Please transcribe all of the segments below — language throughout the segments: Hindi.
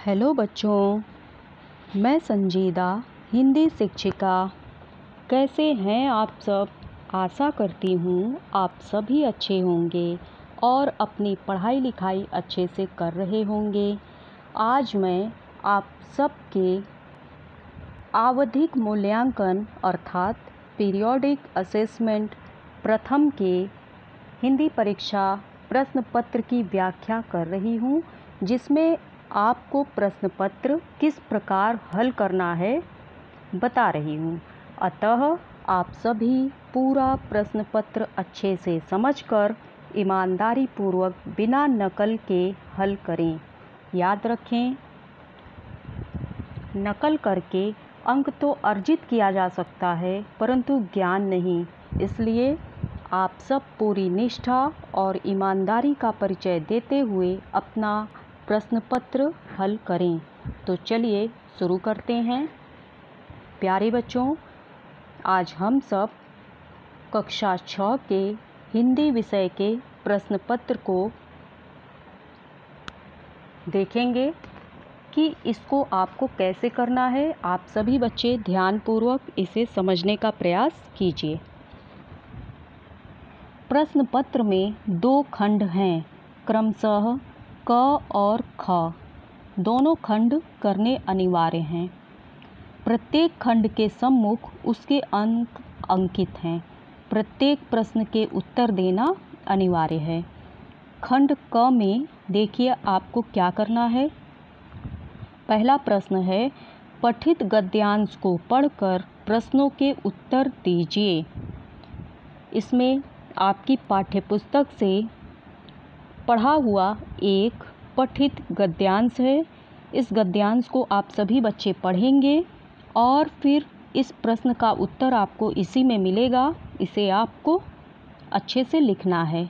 हेलो बच्चों, मैं संजीदा हिंदी शिक्षिका। कैसे हैं आप सब? आशा करती हूँ आप सभी अच्छे होंगे और अपनी पढ़ाई लिखाई अच्छे से कर रहे होंगे। आज मैं आप सबके आवधिक मूल्यांकन अर्थात पीरियोडिक असेसमेंट प्रथम के हिंदी परीक्षा प्रश्न पत्र की व्याख्या कर रही हूँ, जिसमें आपको प्रश्न पत्र किस प्रकार हल करना है बता रही हूँ। अतः आप सभी पूरा प्रश्न पत्र अच्छे से समझकर ईमानदारी पूर्वक बिना नकल के हल करें। याद रखें, नकल करके अंक तो अर्जित किया जा सकता है, परंतु ज्ञान नहीं। इसलिए आप सब पूरी निष्ठा और ईमानदारी का परिचय देते हुए अपना प्रश्न पत्र हल करें। तो चलिए शुरू करते हैं। प्यारे बच्चों, आज हम सब कक्षा 6 के हिंदी विषय के प्रश्न पत्र को देखेंगे कि इसको आपको कैसे करना है। आप सभी बच्चे ध्यानपूर्वक इसे समझने का प्रयास कीजिए। प्रश्न पत्र में 2 खंड हैं, क्रमशः क और ख। दोनों खंड करने अनिवार्य हैं। प्रत्येक खंड के सम्मुख उसके अंक अंकित हैं। प्रत्येक प्रश्न के उत्तर देना अनिवार्य है। खंड क में देखिए आपको क्या करना है। पहला प्रश्न है, पठित गद्यांश को पढ़कर प्रश्नों के उत्तर दीजिए। इसमें आपकी पाठ्यपुस्तक से पढ़ा हुआ एक पठित गद्यांश है। इस गद्यांश को आप सभी बच्चे पढ़ेंगे और फिर इस प्रश्न का उत्तर आपको इसी में मिलेगा। इसे आपको अच्छे से लिखना है।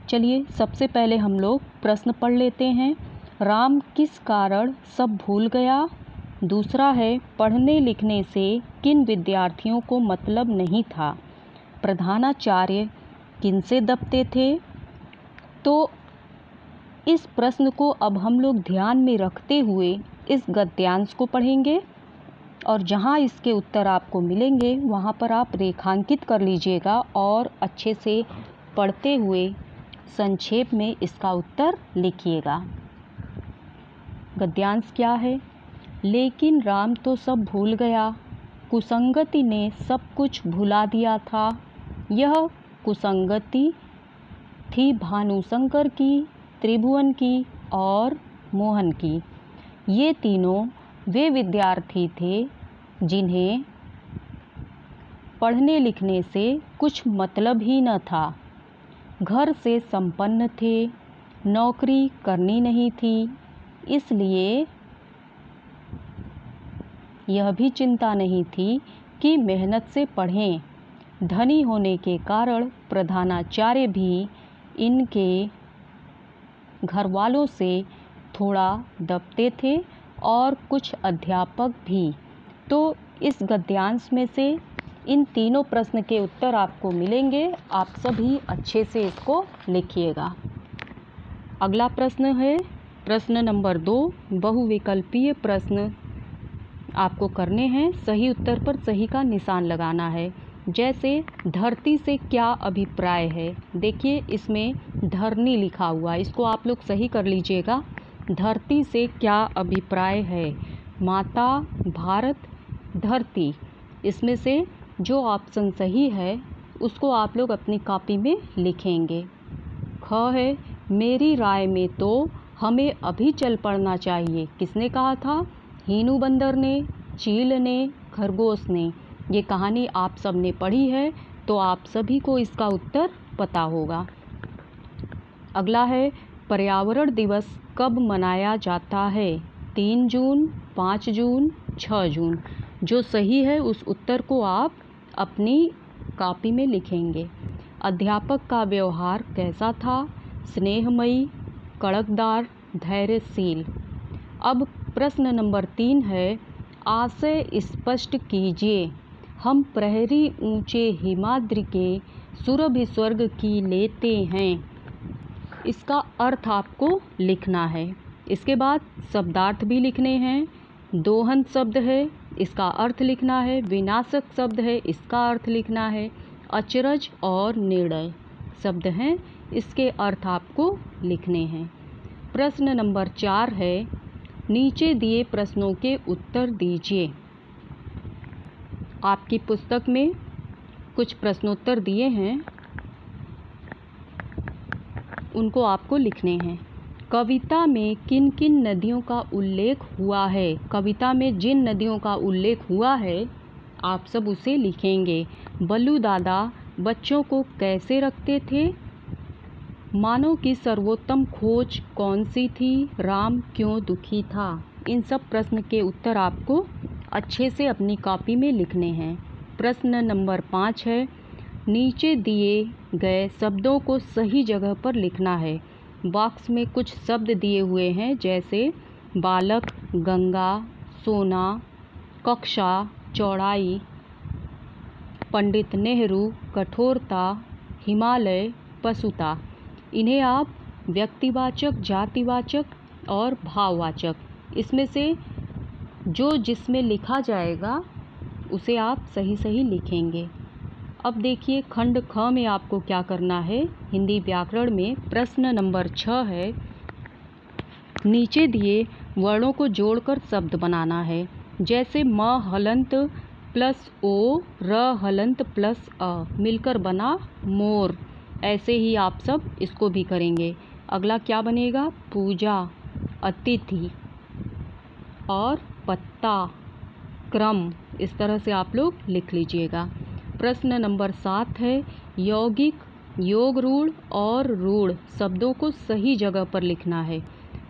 चलिए सबसे पहले हम लोग प्रश्न पढ़ लेते हैं। राम किस कारण सब भूल गया? दूसरा है, पढ़ने लिखने से किन विद्यार्थियों को मतलब नहीं था? प्रधानाचार्य किनसे दबते थे? तो इस प्रश्न को अब हम लोग ध्यान में रखते हुए इस गद्यांश को पढ़ेंगे और जहाँ इसके उत्तर आपको मिलेंगे वहाँ पर आप रेखांकित कर लीजिएगा और अच्छे से पढ़ते हुए संक्षेप में इसका उत्तर लिखिएगा। गद्यांश क्या है? लेकिन राम तो सब भूल गया, कुसंगति ने सब कुछ भुला दिया था। यह कुसंगति थी भानुशंकर की, त्रिभुवन की और मोहन की। ये तीनों वे विद्यार्थी थे जिन्हें पढ़ने लिखने से कुछ मतलब ही न था। घर से संपन्न थे, नौकरी करनी नहीं थी, इसलिए यह भी चिंता नहीं थी कि मेहनत से पढ़ें। धनी होने के कारण प्रधानाचार्य भी इनके घर वालों से थोड़ा दबते थे और कुछ अध्यापक भी। तो इस गद्यांश में से इन तीनों प्रश्न के उत्तर आपको मिलेंगे। आप सभी अच्छे से इसको लिखिएगा। अगला प्रश्न है प्रश्न नंबर 2। बहुविकल्पीय प्रश्न आपको करने हैं। सही उत्तर पर सही का निशान लगाना है। जैसे धरती से क्या अभिप्राय है? देखिए इसमें धरनी लिखा हुआ है, इसको आप लोग सही कर लीजिएगा। धरती से क्या अभिप्राय है? माता, भारत, धरती। इसमें से जो ऑप्शन सही है उसको आप लोग अपनी कॉपी में लिखेंगे। ख है, मेरी राय में तो हमें अभी चल पड़ना चाहिए। किसने कहा था? हीनू बंदर ने, चील ने, खरगोश ने। ये कहानी आप सब ने पढ़ी है तो आप सभी को इसका उत्तर पता होगा। अगला है, पर्यावरण दिवस कब मनाया जाता है? 3 जून, 5 जून, 6 जून। जो सही है उस उत्तर को आप अपनी कॉपी में लिखेंगे। अध्यापक का व्यवहार कैसा था? स्नेहमयी, कड़कदार, धैर्यशील। अब प्रश्न नंबर 3 है, आशय स्पष्ट कीजिए। हम प्रहरी ऊंचे हिमाद्रि के सुरभि स्वर्ग की लेते हैं। इसका अर्थ आपको लिखना है। इसके बाद शब्दार्थ भी लिखने हैं। दोहन शब्द है, इसका अर्थ लिखना है। विनाशक शब्द है, इसका अर्थ लिखना है। अचरज और निर्णय शब्द हैं, इसके अर्थ आपको लिखने हैं। प्रश्न नंबर 4 है, नीचे दिए प्रश्नों के उत्तर दीजिए। आपकी पुस्तक में कुछ प्रश्नोत्तर दिए हैं, उनको आपको लिखने हैं। कविता में किन किन नदियों का उल्लेख हुआ है? कविता में जिन नदियों का उल्लेख हुआ है आप सब उसे लिखेंगे। बल्लू दादा बच्चों को कैसे रखते थे? मानव की सर्वोत्तम खोज कौन सी थी? राम क्यों दुखी था? इन सब प्रश्न के उत्तर आपको अच्छे से अपनी कॉपी में लिखने हैं। प्रश्न नंबर 5 है, नीचे दिए गए शब्दों को सही जगह पर लिखना है। बॉक्स में कुछ शब्द दिए हुए हैं, जैसे बालक, गंगा, सोना, कक्षा, चौड़ाई, पंडित नेहरू, कठोरता, हिमालय, पशुता। इन्हें आप व्यक्तिवाचक, जातिवाचक और भाववाचक, इसमें से जो जिसमें लिखा जाएगा उसे आप सही सही लिखेंगे। अब देखिए खंड ख में आपको क्या करना है। हिंदी व्याकरण में प्रश्न नंबर 6 है, नीचे दिए वर्णों को जोड़कर शब्द बनाना है। जैसे म हलंत प्लस ओ, र हलंत प्लस अ मिलकर बना मोर। ऐसे ही आप सब इसको भी करेंगे। अगला क्या बनेगा? पूजा, अतिथि और पत्ता, क्रम। इस तरह से आप लोग लिख लीजिएगा। प्रश्न नंबर 7 है, यौगिक, योग रूढ़ और रूढ़ शब्दों को सही जगह पर लिखना है।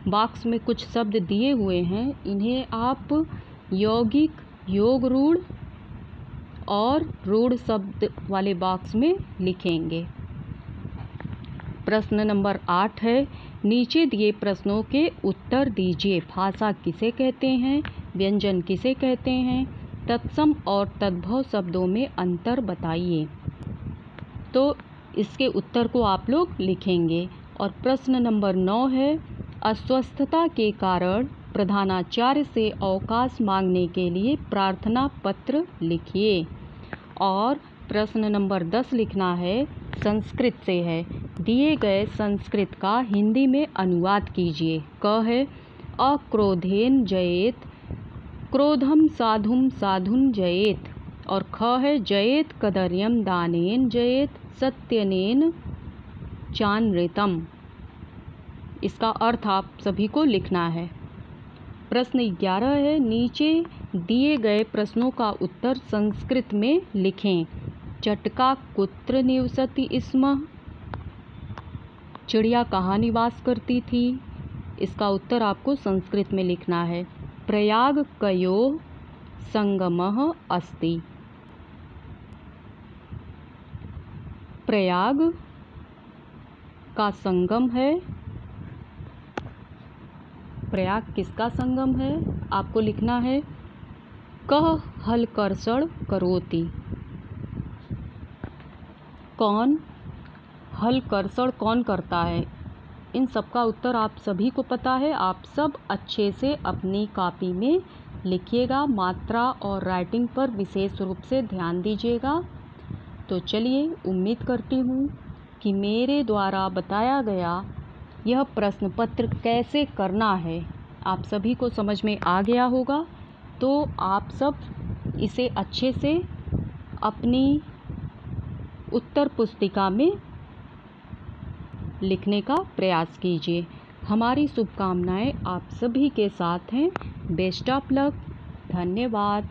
बॉक्स में कुछ शब्द दिए हुए हैं, इन्हें आप यौगिक, योग रूढ़ और रूढ़ शब्द वाले बॉक्स में लिखेंगे। प्रश्न नंबर 8 है, नीचे दिए प्रश्नों के उत्तर दीजिए। भाषा किसे कहते हैं? व्यंजन किसे कहते हैं? तत्सम और तद्भव शब्दों में अंतर बताइए। तो इसके उत्तर को आप लोग लिखेंगे। और प्रश्न नंबर 9 है, अस्वस्थता के कारण प्रधानाचार्य से अवकाश मांगने के लिए प्रार्थना पत्र लिखिए। और प्रश्न नंबर 10 लिखना है, संस्कृत से है। दिए गए संस्कृत का हिंदी में अनुवाद कीजिए। क है, अक्रोधेन जयेत, क्रोधम साधुम साधुन जयेत। और ख है, जयेत कदर्यम दानेन जयेत सत्यनेन चानृतम। इसका अर्थ आप सभी को लिखना है। प्रश्न 11 है, नीचे दिए गए प्रश्नों का उत्तर संस्कृत में लिखें। चटका कुत्र निवसति स्म? चिड़िया कहाँ निवास करती थी? इसका उत्तर आपको संस्कृत में लिखना है। प्रयाग कयोः संगमः अस्ति? प्रयाग का संगम है। प्रयाग किसका संगम है? आपको लिखना है, कः हलकर्षण करोति? कौन हलकर्षण कौन करता है? इन सब का उत्तर आप सभी को पता है। आप सब अच्छे से अपनी कॉपी में लिखिएगा। मात्रा और राइटिंग पर विशेष रूप से ध्यान दीजिएगा। तो चलिए, उम्मीद करती हूँ कि मेरे द्वारा बताया गया यह प्रश्न पत्र कैसे करना है आप सभी को समझ में आ गया होगा। तो आप सब इसे अच्छे से अपनी उत्तर पुस्तिका में लिखने का प्रयास कीजिए। हमारी शुभकामनाएं आप सभी के साथ हैं। Best of luck. धन्यवाद।